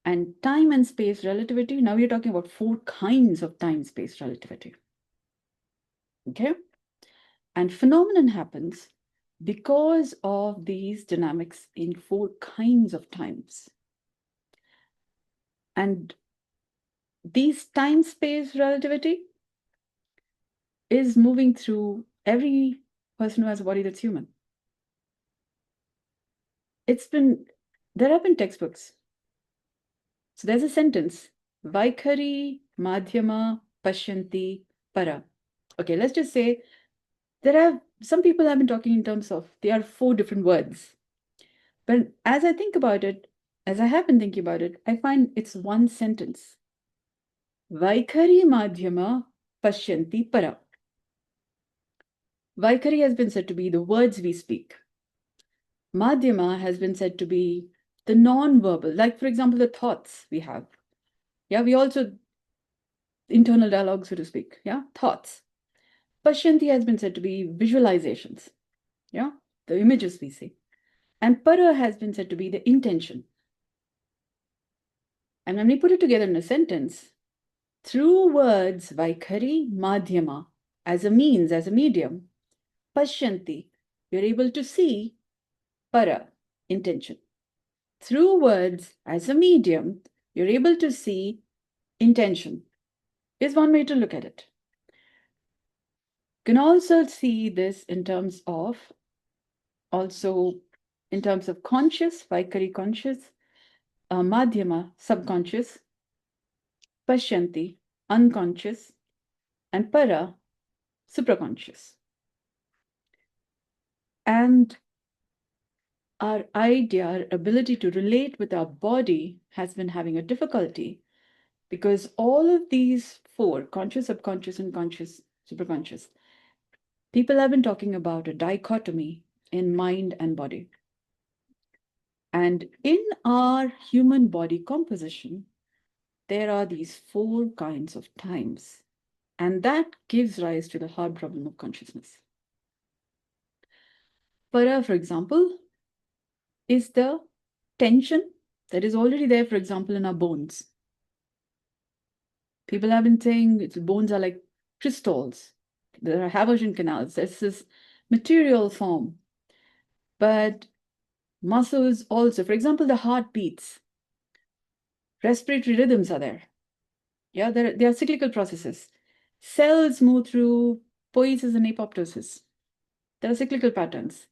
And time and space relativity, now we're talking about 4 kinds of time-space relativity. Okay? And phenomenon happens because of these dynamics in 4 kinds of times. And these time-space relativity is moving through every person who has a body that's human. There have been textbooks. So there's a sentence, Vaikhari Madhyama Pashyanti Para. Okay, let's just say some people have been talking in terms of, there are 4 different words. But as I think about it, as I have been thinking about it, I find it's one sentence. Vaikhari Madhyama Pashyanti Para. Vaikhari has been said to be the words we speak. Madhyama has been said to be the non-verbal, like for example, the thoughts we have. Yeah, we also, internal dialogue, so to speak. Yeah, thoughts. Pashyanti has been said to be visualizations. Yeah, the images we see. And para has been said to be the intention. And when we put it together in a sentence, through words, Vaikhari, Madhyama, as a means, as a medium, Pashyanti, you're able to see para, intention. Through words, as a medium, you're able to see intention, is one way to look at it. You can also see this in terms of conscious, Vaikhari conscious, Madhyama, subconscious, Pashyanti, unconscious, and Para, supraconscious. And our ability to relate with our body has been having a difficulty because all of these 4, conscious, subconscious, unconscious, superconscious, people have been talking about a dichotomy in mind and body. And in our human body composition, there are these 4 kinds of times. And that gives rise to the hard problem of consciousness. Para, for example, is the tension that is already there, for example, in our bones. People have been saying bones are like crystals. There are Haversian canals. There's this material form. But muscles also, for example, the heart beats. Respiratory rhythms are there. Yeah, they are cyclical processes. Cells move through poiesis and apoptosis. There are cyclical patterns.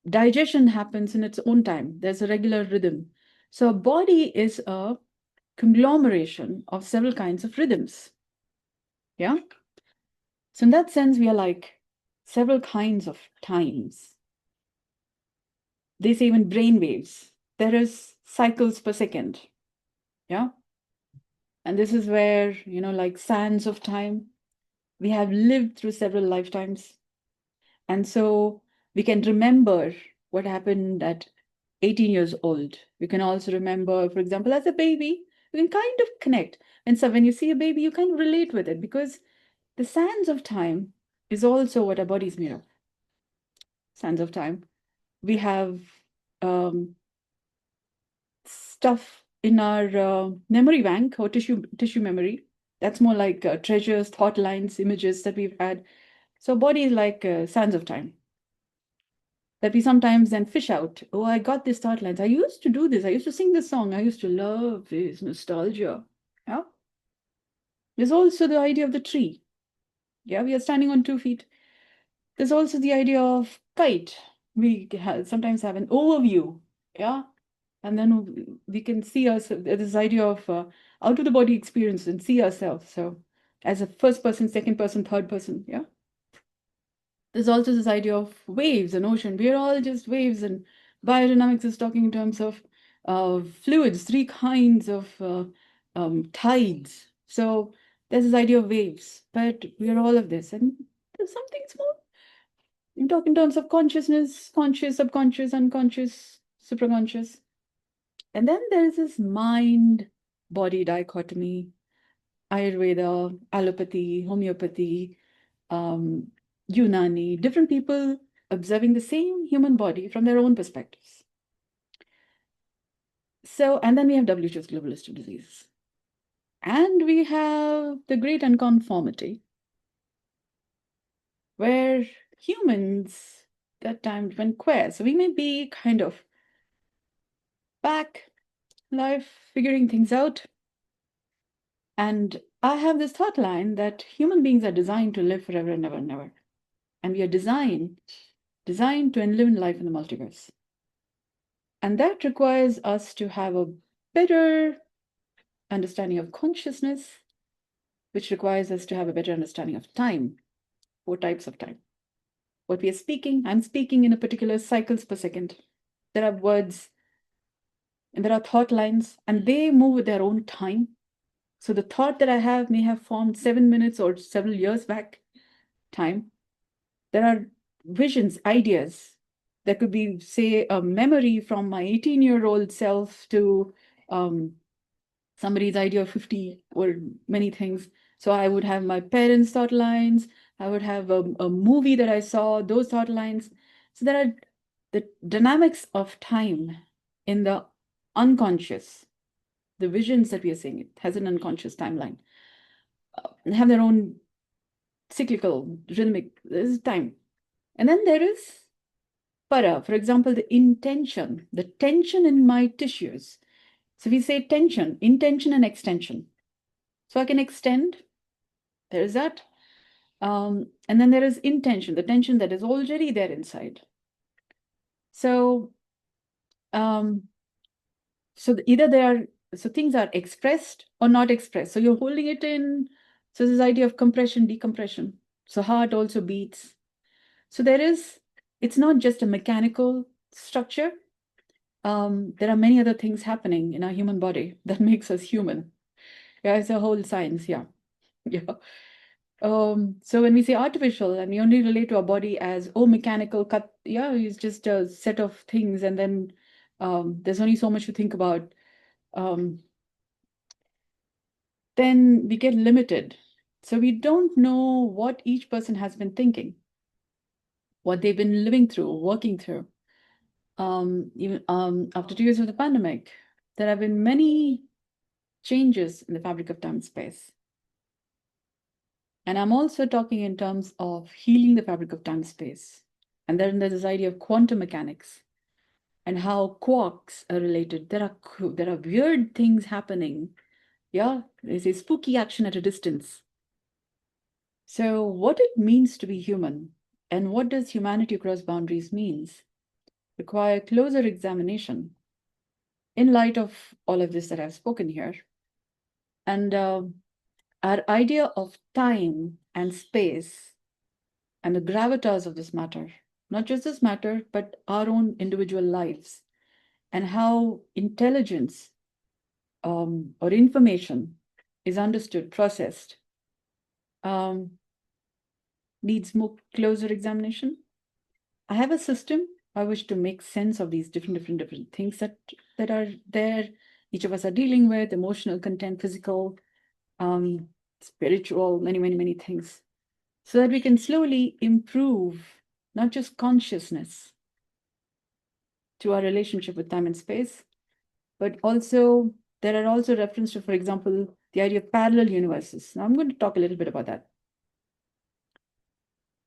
Digestion happens in its own time. There's a regular rhythm. So a body is a conglomeration of several kinds of rhythms. Yeah. So in that sense, we are like several kinds of times. They say even brain waves. There is cycles per second. Yeah. And this is where, like sands of time, we have lived through several lifetimes. And so we can remember what happened at 18 years old. We can also remember, for example, as a baby, you can kind of connect. And so when you see a baby, you kind of relate with it because the sands of time is also what our body is made of. Sands of time. We have stuff in our memory bank or tissue memory. That's more like treasures, thought lines, images that we've had. So body is like sands of time that we sometimes then fish out. Oh, I got these thought lines. I used to do this. I used to sing this song. I used to love this nostalgia. Yeah. There's also the idea of the tree. Yeah, we are standing on 2 feet. There's also the idea of kite. We sometimes have an overview. Yeah. And then we can see ourselves, this idea of out of the body experience and see ourselves. So as a first person, second person, third person. Yeah. There's also this idea of waves and ocean. We are all just waves, and biodynamics is talking in terms of fluids, 3 kinds of tides. So there's this idea of waves, but we are all of this. And there's something small. You talk in terms of consciousness, conscious, subconscious, unconscious, supraconscious. And then there is this mind-body dichotomy. Ayurveda, allopathy, homeopathy, Unani, different people observing the same human body from their own perspectives. So, and then we have WHO's global list of diseases. And we have the great unconformity, where humans that time went queer. So we may be kind of back life figuring things out. And I have this thought line that human beings are designed to live forever and ever and ever. And we are designed to live in life in the multiverse. And that requires us to have a better understanding of consciousness, which requires us to have a better understanding of time, 4 types of time. What we are speaking, I'm speaking in a particular cycles per second. There are words and there are thought lines, and they move with their own time. So the thought that I have may have formed 7 minutes or several years back time. There are visions, ideas. There could be, say, a memory from my 18-year-old self to somebody's idea of 50 or many things. So I would have my parents' thought lines. I would have a movie that I saw, those thought lines. So there are the dynamics of time in the unconscious. The visions that we are seeing, it has an unconscious timeline. Have their own cyclical, rhythmic, there's time. And then there is para, for example, the intention, the tension in my tissues. So we say tension, intention and extension. So I can extend, there is that. And then there is intention, the tension that is already there inside. So, either they are, so things are expressed or not expressed. So you're holding it in. So this idea of compression, decompression. So heart also beats. So it's not just a mechanical structure. There are many other things happening in our human body that makes us human. Yeah, it's a whole science. Yeah. Yeah. So when we say artificial and we only relate to our body as, oh, mechanical cut, yeah, it's just a set of things. And then there's only so much to think about. Then we get limited. So we don't know what each person has been thinking, what they've been living through, working through. Even after 2 years of the pandemic, there have been many changes in the fabric of time and space. And I'm also talking in terms of healing the fabric of time and space. And then there's this idea of quantum mechanics and how quarks are related. There are weird things happening. Yeah, there's a spooky action at a distance. So what it means to be human and what does humanity across boundaries means require closer examination in light of all of this that I've spoken here. And our idea of time and space and the gravitas of this matter, not just this matter, but our own individual lives, and how intelligence or information is understood, processed, needs more closer examination. I have a system by which to make sense of these different things that are there. Each of us are dealing with emotional content, physical, spiritual, many things, so that we can slowly improve not just consciousness to our relationship with time and space, but also there are also references to, for example, the idea of parallel universes. Now I'm going to talk a little bit about that.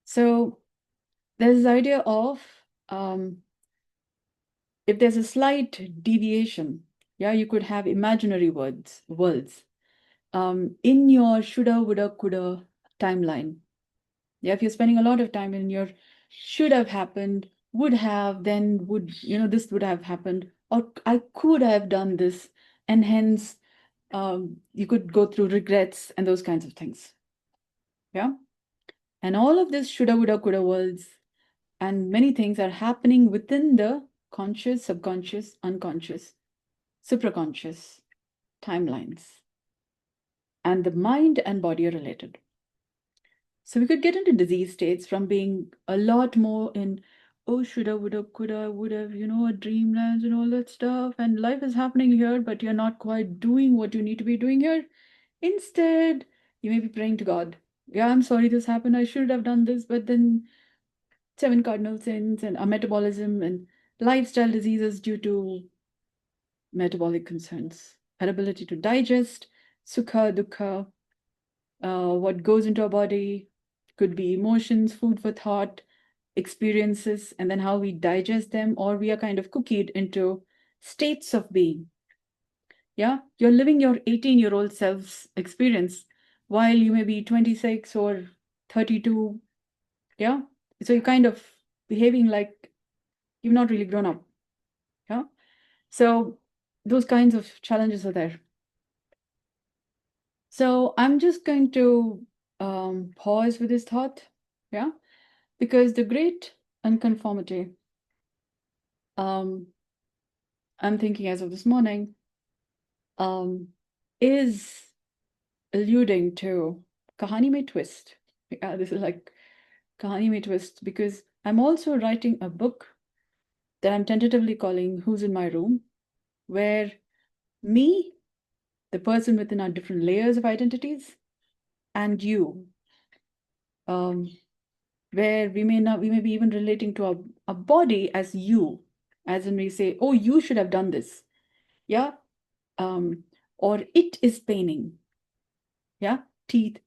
So there's this idea of if there's a slight deviation, yeah, you could have imaginary worlds in your shoulda, woulda, coulda timeline. Yeah, if you're spending a lot of time in your should have happened, would have, then would, this would have happened, or I could have done this, and hence you could go through regrets and those kinds of things. Yeah. And all of this shoulda, woulda, coulda worlds and many things are happening within the conscious, subconscious, unconscious, supraconscious timelines. And the mind and body are related. So we could get into disease states from being a lot more in, oh, shoulda, woulda, coulda, would have, dreamlands and all that stuff. And life is happening here, but you're not quite doing what you need to be doing here. Instead, you may be praying to God. Yeah, I'm sorry this happened. I should have done this, but then seven cardinal sins and our metabolism and lifestyle diseases due to metabolic concerns, our ability to digest, sukha, dukkha, what goes into our body, could be emotions, food for thought, experiences, and then how we digest them, or we are kind of cookied into states of being. Yeah, you're living your 18-year-old self's experience while you may be 26 or 32. Yeah, so you're kind of behaving like you've not really grown up. Yeah, so those kinds of challenges are there. So I'm just going to pause with this thought. Yeah, because the great unconformity, um, I'm thinking as of this morning, is alluding to Kahani Mein Twist. Yeah, this is like Kahani Mein Twist because I'm also writing a book that I'm tentatively calling Who's in My Room, where me, the person within our different layers of identities, and you, um, where we may be even relating to a body as you, as in we say, oh, you should have done this. Yeah. Or it is paining. Yeah. Teeth.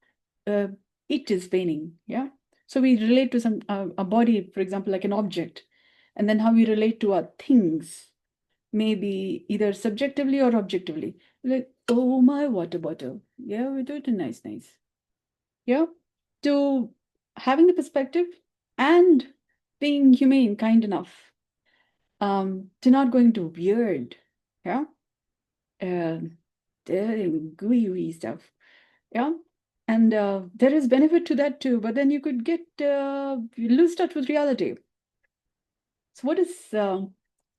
Uh, it is paining. Yeah. So we relate to some a body, for example, like an object, and then how we relate to our things, maybe either subjectively or objectively. Like, oh, my water bottle. Yeah, we do it nice, nice. Yeah. To having the perspective and being humane, kind enough, to not going to weird, yeah, daring, gooey stuff, yeah. And there is benefit to that too, but then you could get lose touch with reality. So what is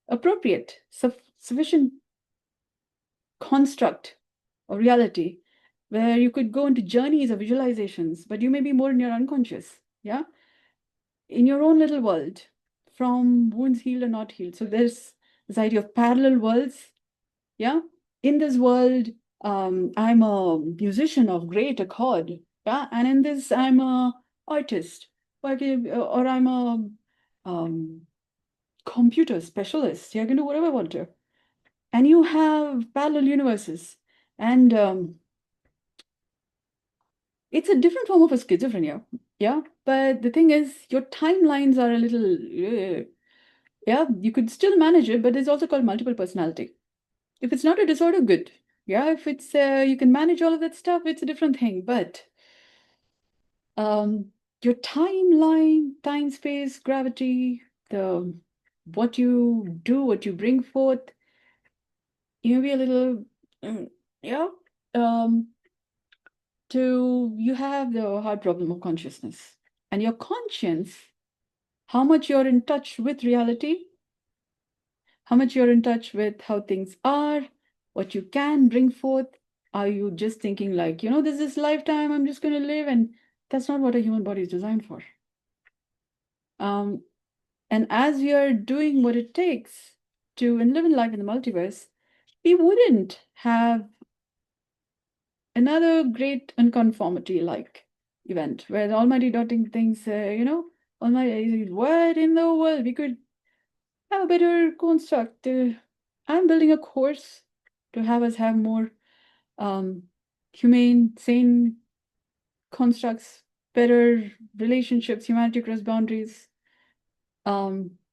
appropriate, sufficient construct of reality, where you could go into journeys or visualizations, but you may be more in your unconscious, yeah, in your own little world, from wounds healed or not healed. So there's this idea of parallel worlds. Yeah. In this world, I'm a musician of great accord. Yeah. And in this, I'm a artist, or I'm a computer specialist. Yeah, I can do whatever I want to. And you have parallel universes. And it's a different form of a schizophrenia. Yeah. But the thing is, your timelines are a little, yeah, you could still manage it, but it's also called multiple personality. If it's not a disorder, good. Yeah, if it's you can manage all of that stuff, it's a different thing. But your timeline, time, space, gravity, the what you do, what you bring forth, you may be a little, mm, yeah. Um, to you have the hard problem of consciousness and your conscience, how much you're in touch with reality, how much you're in touch with how things are, what you can bring forth. Are you just thinking like, this is lifetime, I'm just going to live? And that's not what a human body is designed for. And as we are doing what it takes to and live in life in the multiverse, we wouldn't have another great unconformity like event where the Almighty dotting things, Almighty, what in the world? We could have a better construct. I'm building a course to have us have more humane, sane constructs, better relationships, humanity across boundaries.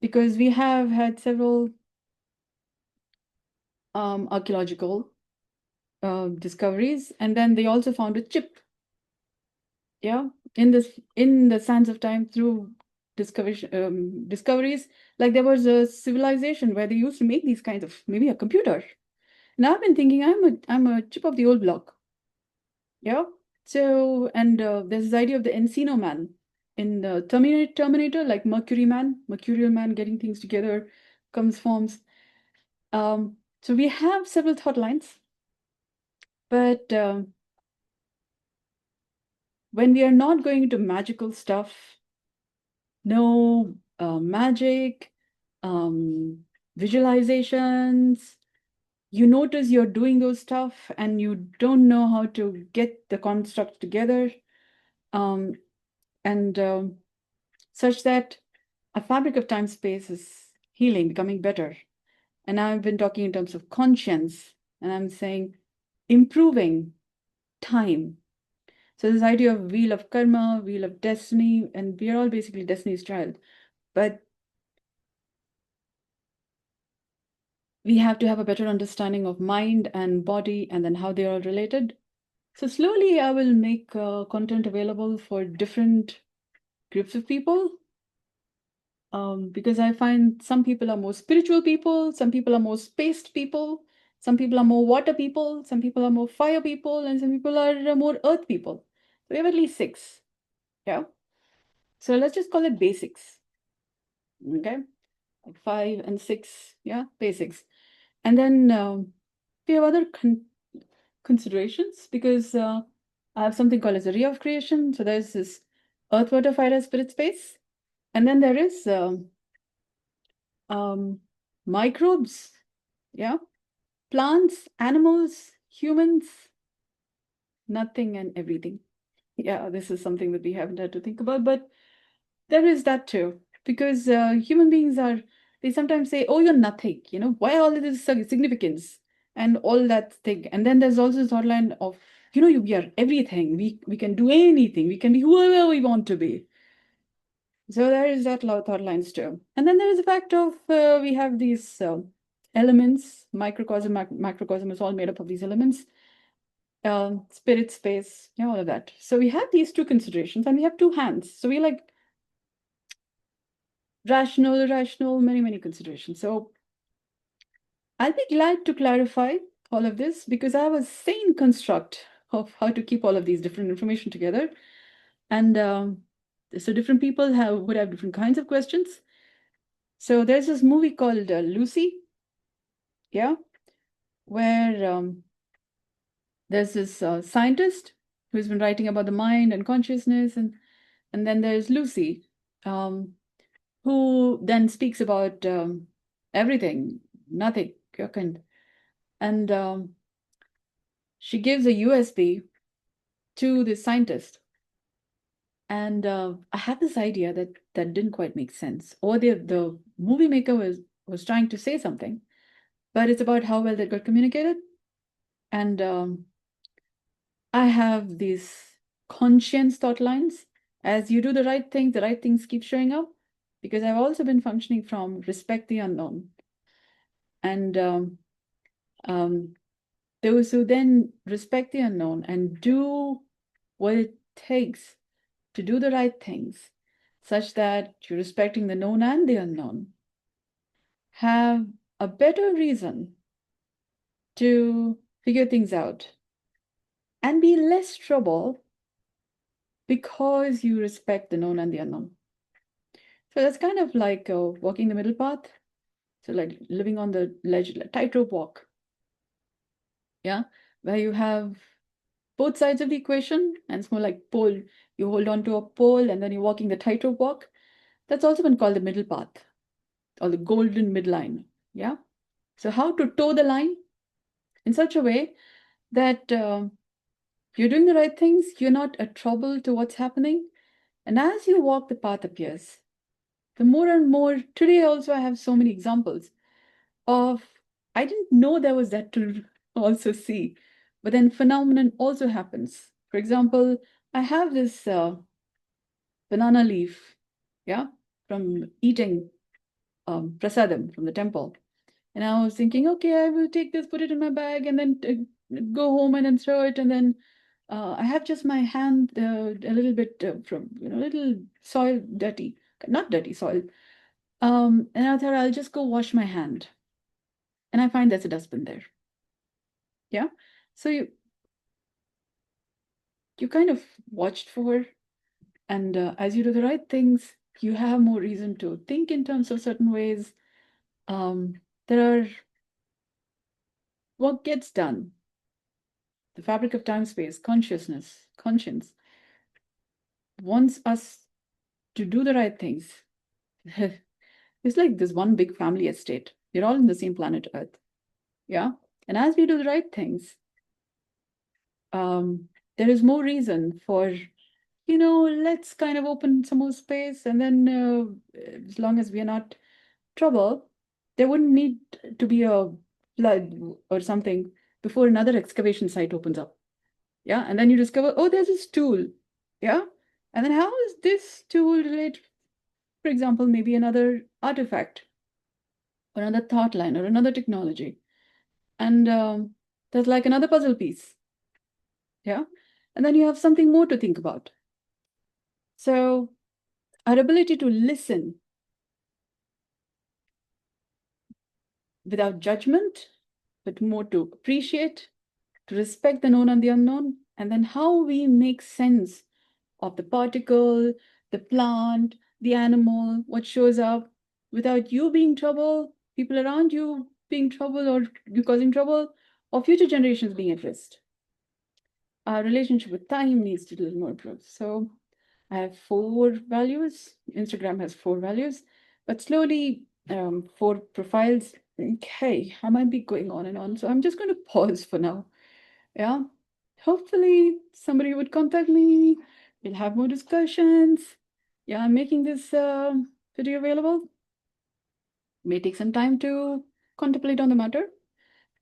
Because we have had several archaeological discoveries, and then they also found a chip. Yeah, in the sands of time through discoveries, like there was a civilization where they used to make these kinds of maybe a computer. Now I've been thinking I'm a chip of the old block. Yeah. So, and there's this idea of the Encino Man in the Terminator, like Mercurial Man getting things together, comes forms. So we have several thought lines, but when we are not going into magical stuff, no magic, visualizations, you notice you're doing those stuff and you don't know how to get the construct together, um, and such that a fabric of time space is healing, becoming better. And I've been talking in terms of conscience, and I'm saying improving time. So this idea of wheel of karma, wheel of destiny, and we are all basically destiny's child. But we have to have a better understanding of mind and body and then how they are related. So slowly I will make content available for different groups of people, because I find some people are more spiritual people, some people are more spaced people, some people are more water people, some people are more fire people, and some people are more earth people. So we have at least six. Yeah. So let's just call it basics. Okay. Like 5 and 6. Yeah. Basics. And then we have other considerations, because I have something called as a ray of creation. So there's this earth, water, fire, spirit, space. And then there is um, microbes, yeah, plants, animals, humans, nothing and everything. Yeah, this is something that we haven't had to think about, but there is that too, because human beings are, they sometimes say, oh, you're nothing, why all of this significance and all that thing. And then there's also this thought line of, we are everything. We can do anything. We can be whoever we want to be. So there is that thought lines too. And then there is the fact of we have these elements, microcosm, macrocosm is all made up of these elements, spirit, space, all of that. So we have these two considerations and we have two hands. So we like rational, irrational, many, many considerations. So I'll be glad to clarify all of this because I have a sane construct of how to keep all of these different information together. And so different people would have different kinds of questions. So there's this movie called Lucy, yeah, where there's this scientist who's been writing about the mind and consciousness, and then there's Lucy, um, who then speaks about everything, nothing, and she gives a USB to the scientist. And I had this idea that didn't quite make sense, or the movie maker was trying to say something, but it's about how well that got communicated. And I have these conscience thought lines. As you do the right things keep showing up, because I've also been functioning from respect the unknown. And um, those who then respect the unknown and do what it takes to do the right things, such that you're respecting the known and the unknown, have a better reason to figure things out and be less trouble because you respect the known and the unknown. So that's kind of like walking the middle path. So like living on the ledge, like tightrope walk. Yeah, where you have both sides of the equation, and it's more like pole. You hold on to a pole and then you're walking the tightrope walk. That's also been called the middle path or the golden midline. Yeah. So how to toe the line in such a way that you're doing the right things, you're not a trouble to what's happening. And as you walk, the path appears. The more and more, today also I have so many examples of, I didn't know there was that to also see, but then phenomenon also happens. For example, I have this banana leaf, yeah, from eating prasadam from the temple. And I was thinking, okay, I will take this, put it in my bag, and then go home and then throw it. And then I have just my hand a little bit from, a little soil dirty, not dirty soil. And I thought I'll just go wash my hand. And I find there's a dustbin there. Yeah. So you kind of watched for, and as you do the right things, you have more reason to think in terms of certain ways. There are what gets done. The fabric of time space, consciousness, conscience wants us to do the right things. It's like this one big family estate. You're all in the same planet Earth. Yeah. And as we do the right things, there is more reason for, let's kind of open some more space. And then as long as we are not trouble, there wouldn't need to be a flood or something before another excavation site opens up. Yeah. And then you discover, oh, there's this tool. Yeah. And then how is this tool related? For example, maybe another artifact or another thought line or another technology. And there's like another puzzle piece. Yeah. And then you have something more to think about. So our ability to listen without judgment, but more to appreciate, to respect the known and the unknown, and then how we make sense of the particle, the plant, the animal, what shows up without you being trouble, people around you being trouble, or you causing trouble, or future generations being at risk. Our relationship with time needs to do a little more improve. So I have 4 values. Instagram has 4 values, but slowly 4 profiles. Okay, I might be going on and on. So I'm just going to pause for now. Yeah. Hopefully somebody would contact me. We'll have more discussions. Yeah, I'm making this video available. May take some time to contemplate on the matter.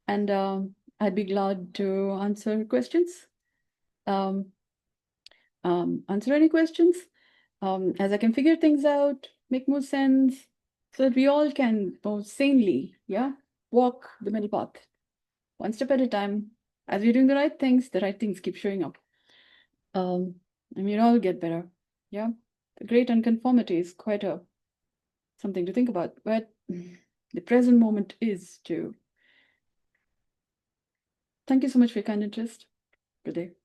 And I'd be glad to answer questions. Um, answer any questions as I can figure things out, make more sense, so that we all can more sanely, walk the middle path, one step at a time. As we're doing the right things keep showing up. And we'll all get better. Yeah. The great unconformity is quite something to think about, but the present moment is too. Thank you so much for your kind interest. Good day.